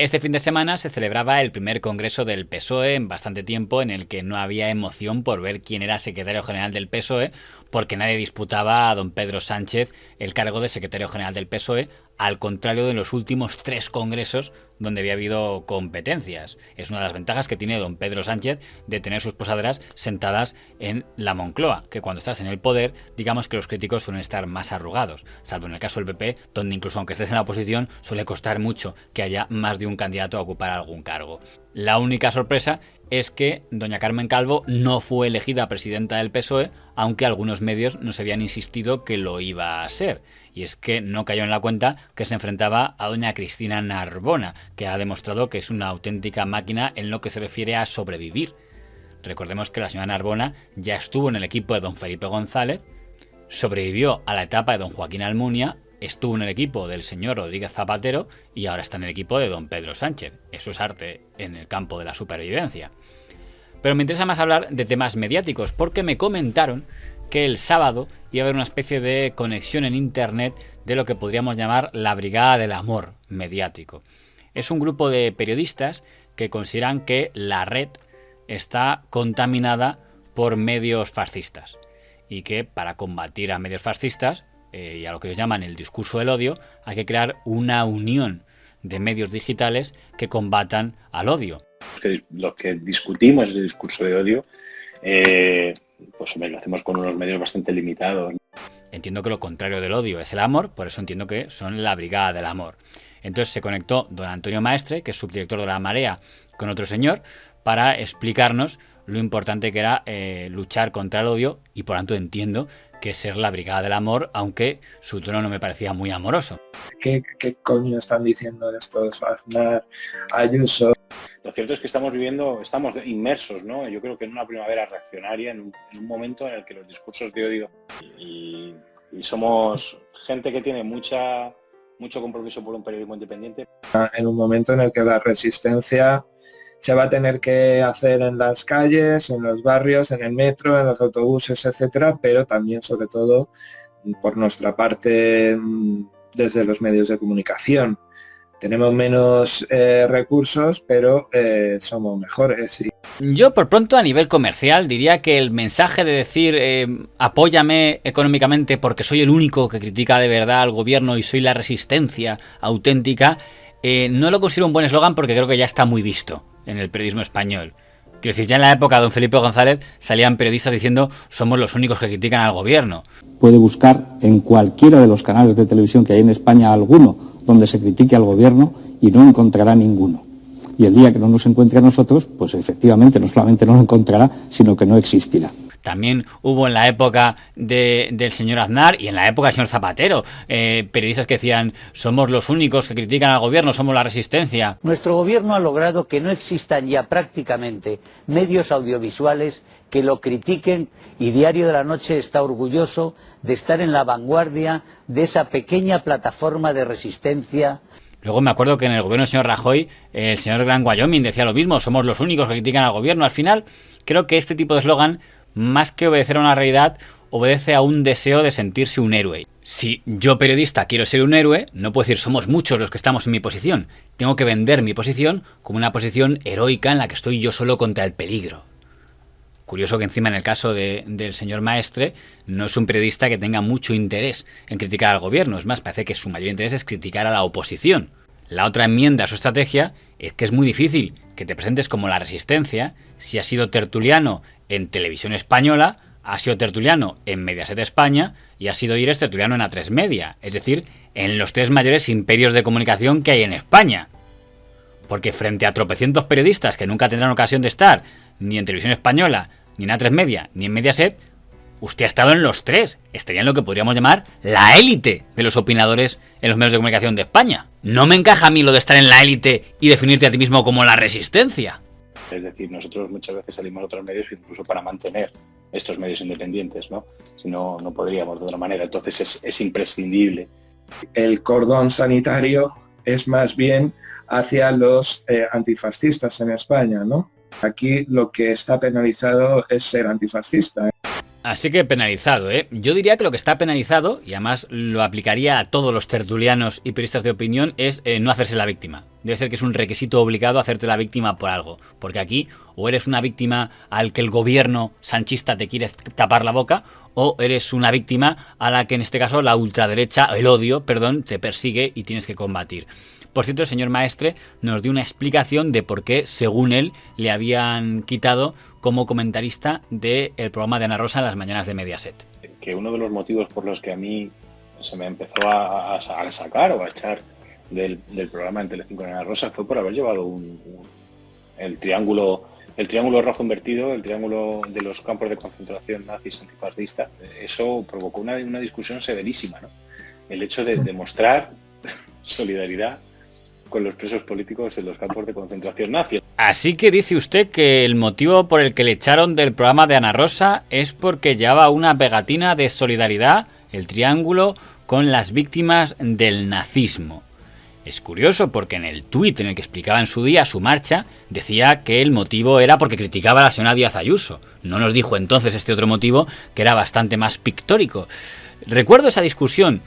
Este fin de semana se celebraba el primer congreso del PSOE en bastante tiempo, en el que no había emoción por ver quién era secretario general del PSOE, porque nadie disputaba a don Pedro Sánchez el cargo de secretario general del PSOE, al contrario de los últimos 3 congresos donde había habido competencias. Es una de las ventajas que tiene don Pedro Sánchez de tener sus posaderas sentadas en la Moncloa, que cuando estás en el poder, digamos que los críticos suelen estar más arrugados, salvo en el caso del PP, donde incluso aunque estés en la oposición, suele costar mucho que haya más de un candidato a ocupar algún cargo. La única sorpresa es que doña Carmen Calvo no fue elegida presidenta del PSOE, aunque algunos medios nos habían insistido que lo iba a ser. Y es que no cayó en la cuenta que se enfrentaba a doña Cristina Narbona, que ha demostrado que es una auténtica máquina en lo que se refiere a sobrevivir. Recordemos que la señora Narbona ya estuvo en el equipo de don Felipe González, sobrevivió a la etapa de don Joaquín Almunia, estuvo en el equipo del señor Rodríguez Zapatero y ahora está en el equipo de don Pedro Sánchez. Eso es arte en el campo de la supervivencia. Pero me interesa más hablar de temas mediáticos, porque me comentaron que el sábado iba a haber una especie de conexión en internet de lo que podríamos llamar la Brigada del Amor mediático. Es un grupo de periodistas que consideran que la red está contaminada por medios fascistas y que para combatir a medios fascistas y a lo que ellos llaman el discurso del odio, hay que crear una unión de medios digitales que combatan al odio. Lo que discutimos es el discurso de odio, pues lo hacemos con unos medios bastante limitados. Entiendo que lo contrario del odio es el amor, por eso entiendo que son la Brigada del Amor. Entonces se conectó don Antonio Maestre, que es subdirector de La Marea, con otro señor, para explicarnos lo importante que era luchar contra el odio, y por tanto entiendo que ser la Brigada del Amor, aunque su tono no me parecía muy amoroso. ¿Qué coño están diciendo estos Aznar, Ayuso? Lo cierto es que estamos inmersos, ¿no? Yo creo que en una primavera reaccionaria, en un momento en el que los discursos de odio y somos gente que tiene mucho compromiso por un periodismo independiente. En un momento en el que la resistencia se va a tener que hacer en las calles, en los barrios, en el metro, en los autobuses, etcétera, pero también, sobre todo, por nuestra parte, desde los medios de comunicación. Tenemos menos recursos, pero somos mejores. Yo, por pronto, a nivel comercial, diría que el mensaje de decir apóyame económicamente porque soy el único que critica de verdad al gobierno y soy la resistencia auténtica, no lo considero un buen eslogan, porque creo que ya está muy visto en el periodismo español. Quiero decir, ya en la época de don Felipe González salían periodistas diciendo somos los únicos que critican al gobierno. Puede buscar en cualquiera de los canales de televisión que hay en España alguno donde se critique al gobierno y no encontrará ninguno. Y el día que no nos encuentre a nosotros, pues efectivamente no solamente no lo encontrará, sino que no existirá. También hubo en la época del señor Aznar y en la época del señor Zapatero periodistas que decían somos los únicos que critican al gobierno, somos la resistencia. Nuestro gobierno ha logrado que no existan ya prácticamente medios audiovisuales que lo critiquen, y Diario de la Noche está orgulloso de estar en la vanguardia de esa pequeña plataforma de resistencia. Luego me acuerdo que en el gobierno del señor Rajoy, el señor Gran Wyoming decía lo mismo, somos los únicos que critican al gobierno. Al final, creo que este tipo de eslogan, más que obedecer a una realidad, obedece a un deseo de sentirse un héroe. Si yo, periodista, quiero ser un héroe, no puedo decir somos muchos los que estamos en mi posición. Tengo que vender mi posición como una posición heroica en la que estoy yo solo contra el peligro. Curioso que encima en el caso del señor Maestre no es un periodista que tenga mucho interés en criticar al gobierno. Es más, parece que su mayor interés es criticar a la oposición. La otra enmienda a su estrategia es que es muy difícil que te presentes como la resistencia si has sido tertuliano en Televisión Española, has sido tertuliano en Mediaset España y has sido tertuliano en A3 Media. Es decir, en los 3 mayores imperios de comunicación que hay en España. Porque frente a tropecientos periodistas que nunca tendrán ocasión de estar ni en Televisión Española, ni en A3 Media, ni en Mediaset, usted ha estado en los 3. Estaría en lo que podríamos llamar la élite de los opinadores en los medios de comunicación de España. No me encaja a mí lo de estar en la élite y definirte a ti mismo como la resistencia. Es decir, nosotros muchas veces salimos a otros medios incluso para mantener estos medios independientes, ¿no? Si no, no podríamos de otra manera. Entonces es imprescindible. El cordón sanitario es más bien hacia los antifascistas en España, ¿no? Aquí lo que está penalizado es ser antifascista. Así que penalizado, ¿eh? Yo diría que lo que está penalizado, y además lo aplicaría a todos los tertulianos y periodistas de opinión, es no hacerse la víctima. debe ser que es un requisito obligado hacerte la víctima por algo. Porque aquí o eres una víctima al que el gobierno sanchista te quiere tapar la boca, o eres una víctima a la que en este caso la ultraderecha, el odio, perdón, te persigue y tienes que combatir. Por cierto, el señor Maestre nos dio una explicación de por qué, según él, le habían quitado como comentarista del programa de Ana Rosa en las mañanas de Mediaset. Que uno de los motivos por los que a mí se me empezó a sacar o a echar del programa en Telecinco de Ana Rosa fue por haber llevado el triángulo rojo invertido, el triángulo de los campos de concentración nazis antifascistas. Eso provocó una discusión severísima, ¿no? El hecho de demostrar solidaridad con los presos políticos en los campos de concentración nazis. Así que dice usted que el motivo por el que le echaron del programa de Ana Rosa es porque llevaba una pegatina de solidaridad, el triángulo, con las víctimas del nazismo. Es curioso porque en el tuit en el que explicaba en su día su marcha, decía que el motivo era porque criticaba a la señora Díaz Ayuso. No nos dijo entonces este otro motivo, que era bastante más pictórico. Recuerdo esa discusión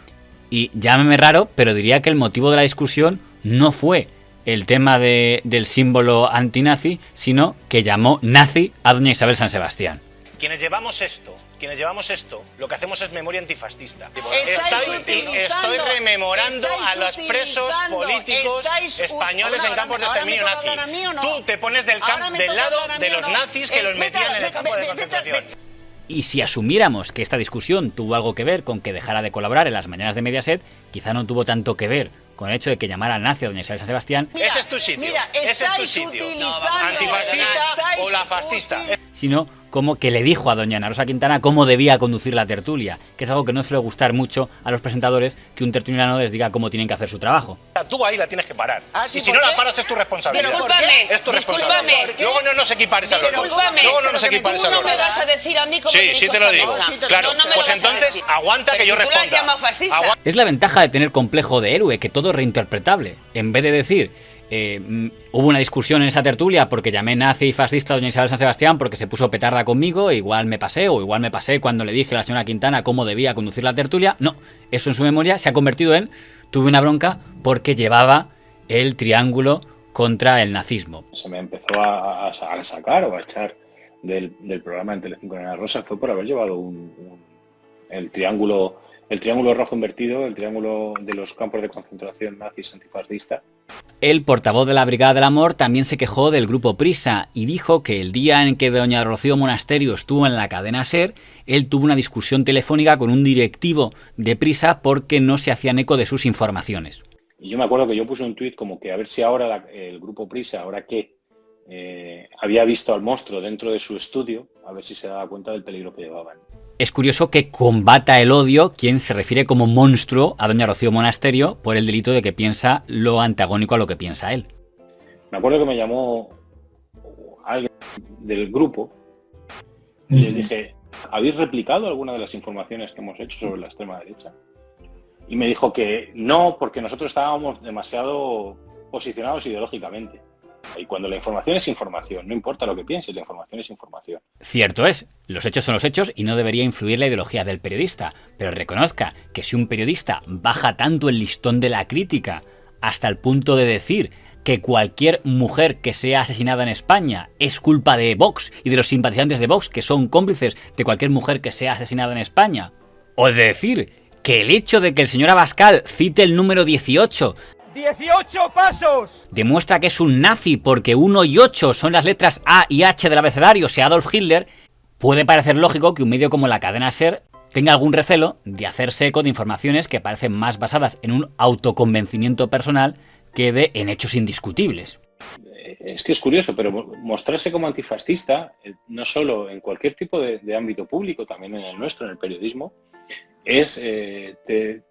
y llámeme raro, pero diría que el motivo de la discusión no fue el tema del símbolo antinazi, sino que llamó nazi a doña Isabel San Sebastián. Quienes llevamos esto, lo que hacemos es memoria antifascista. Estoy rememorando a los presos políticos españoles en campos de exterminio nazi. Tú te pones del lado de los nazis que los metían en el campo de concentración. Y si asumiéramos que esta discusión tuvo algo que ver con que dejara de colaborar en las mañanas de Mediaset, quizá no tuvo tanto que ver con el hecho de que llamara nazi a doña Isabel San Sebastián. Ese es tu sitio. Ese es tu sitio. Antifascista o la fascista. Sino como que le dijo a doña Ana Rosa Quintana cómo debía conducir la tertulia, que es algo que no suele gustar mucho a los presentadores, que un tertuliano les diga cómo tienen que hacer su trabajo. Tú ahí la tienes que parar. Y si no la paras es tu responsabilidad. Es tu responsabilidad. Luego no nos equipares a los dos. Luego no nos equipares a los dos. No me vas a decir a mí cómo Sí, te lo digo. Claro, pues entonces aguanta que yo responda. Es la ventaja de tener complejo de héroe, que todo es reinterpretable. En vez de decir... hubo una discusión en esa tertulia porque llamé nazi y fascista a doña Isabel San Sebastián porque se puso petarda conmigo, igual me pasé cuando le dije a la señora Quintana cómo debía conducir la tertulia. No, eso en su memoria se ha convertido en tuve una bronca porque llevaba el triángulo contra el nazismo. Se me empezó a sacar o a echar del programa en Telecinco de Ana Rosa fue por haber llevado el triángulo rojo invertido, el triángulo de los campos de concentración nazis antifascistas. El portavoz de la Brigada del Amor también se quejó del grupo Prisa y dijo que el día en que doña Rocío Monasterio estuvo en la cadena SER, él tuvo una discusión telefónica con un directivo de Prisa porque no se hacían eco de sus informaciones. Y yo me acuerdo que yo puse un tuit como que a ver si ahora el grupo Prisa, ahora que había visto al monstruo dentro de su estudio, a ver si se daba cuenta del peligro que llevaban. Es curioso que combata el odio quien se refiere como monstruo a doña Rocío Monasterio por el delito de que piensa lo antagónico a lo que piensa él. Me acuerdo que me llamó alguien del grupo y les dije, ¿habéis replicado alguna de las informaciones que hemos hecho sobre la extrema derecha? Y me dijo que no, porque nosotros estábamos demasiado posicionados ideológicamente. Y cuando la información es información, no importa lo que pienses, la información es información. Cierto es, los hechos son los hechos y no debería influir la ideología del periodista, pero reconozca que si un periodista baja tanto el listón de la crítica hasta el punto de decir que cualquier mujer que sea asesinada en España es culpa de Vox y de los simpatizantes de Vox que son cómplices de cualquier mujer que sea asesinada en España, o de decir que el hecho de que el señor Abascal cite el número 18 ¡18 pasos! demuestra que es un nazi porque 1 y 8 son las letras A y H del abecedario, sea Adolf Hitler, puede parecer lógico que un medio como la cadena SER tenga algún recelo de hacerse eco de informaciones que parecen más basadas en un autoconvencimiento personal que en hechos indiscutibles. Es que es curioso, pero mostrarse como antifascista, no solo en cualquier tipo de ámbito público, también en el nuestro, en el periodismo, te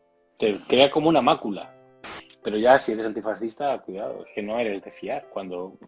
crea como una mácula. Pero ya si eres antifascista, cuidado, es que no eres de fiar. Cuando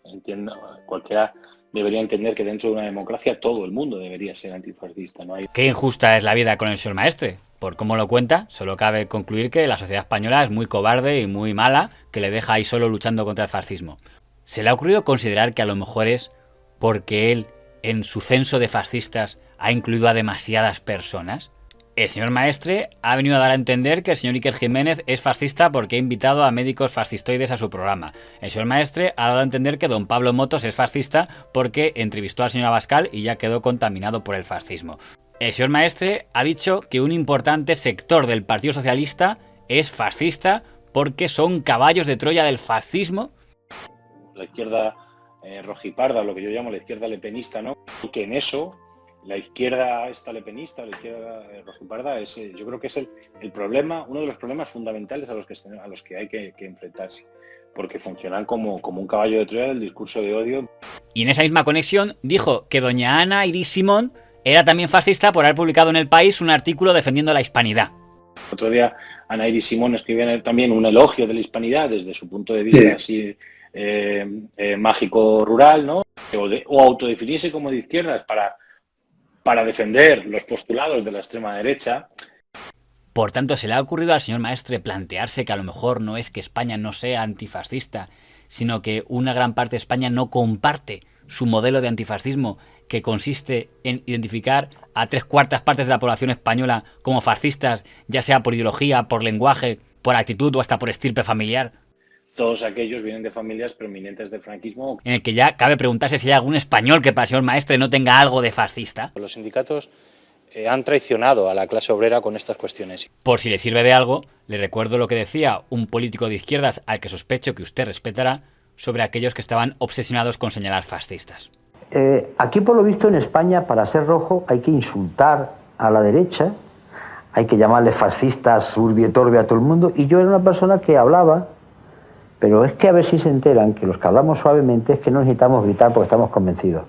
cualquiera debería entender que dentro de una democracia todo el mundo debería ser antifascista. ¿No? Qué injusta es la vida con el señor Maestre. Por cómo lo cuenta, solo cabe concluir que la sociedad española es muy cobarde y muy mala, que le deja ahí solo luchando contra el fascismo. ¿Se le ha ocurrido considerar que a lo mejor es porque él, en su censo de fascistas, ha incluido a demasiadas personas? El señor Maestre ha venido a dar a entender que el señor Iker Jiménez es fascista porque ha invitado a médicos fascistoides a su programa. El señor Maestre ha dado a entender que don Pablo Motos es fascista porque entrevistó al señor Abascal y ya quedó contaminado por el fascismo. El señor Maestre ha dicho que un importante sector del Partido Socialista es fascista porque son caballos de Troya del fascismo. La izquierda rojiparda, lo que yo llamo la izquierda lepenista, ¿no? Que en eso la izquierda esta lepenista, la izquierda rojiparda, yo creo que es el problema, uno de los problemas fundamentales a los que hay que enfrentarse, porque funcionan como un caballo de Troya del discurso de odio. Y en esa misma conexión dijo que doña Ana Iris Simón era también fascista por haber publicado en El País un artículo defendiendo la hispanidad. Otro día Ana Iris Simón escribió también un elogio de la hispanidad desde su punto de vista así mágico rural, ¿no? O autodefinirse como de izquierdas para defender los postulados de la extrema derecha. Por tanto, se le ha ocurrido al señor Maestre plantearse que a lo mejor no es que España no sea antifascista, sino que una gran parte de España no comparte su modelo de antifascismo, que consiste en identificar a 3/4 partes de la población española como fascistas, ya sea por ideología, por lenguaje, por actitud o hasta por estirpe familiar. Todos aquellos vienen de familias prominentes del franquismo. En el que ya cabe preguntarse si hay algún español que para el señor Maestre no tenga algo de fascista. Los sindicatos han traicionado a la clase obrera con estas cuestiones. Por si le sirve de algo, le recuerdo lo que decía un político de izquierdas al que sospecho que usted respetará sobre aquellos que estaban obsesionados con señalar fascistas. Aquí, por lo visto, en España, para ser rojo hay que insultar a la derecha, hay que llamarle fascistas, urbi et orbi a todo el mundo, y yo era una persona que hablaba, pero es que a ver si se enteran que los que hablamos suavemente es que no necesitamos gritar porque estamos convencidos.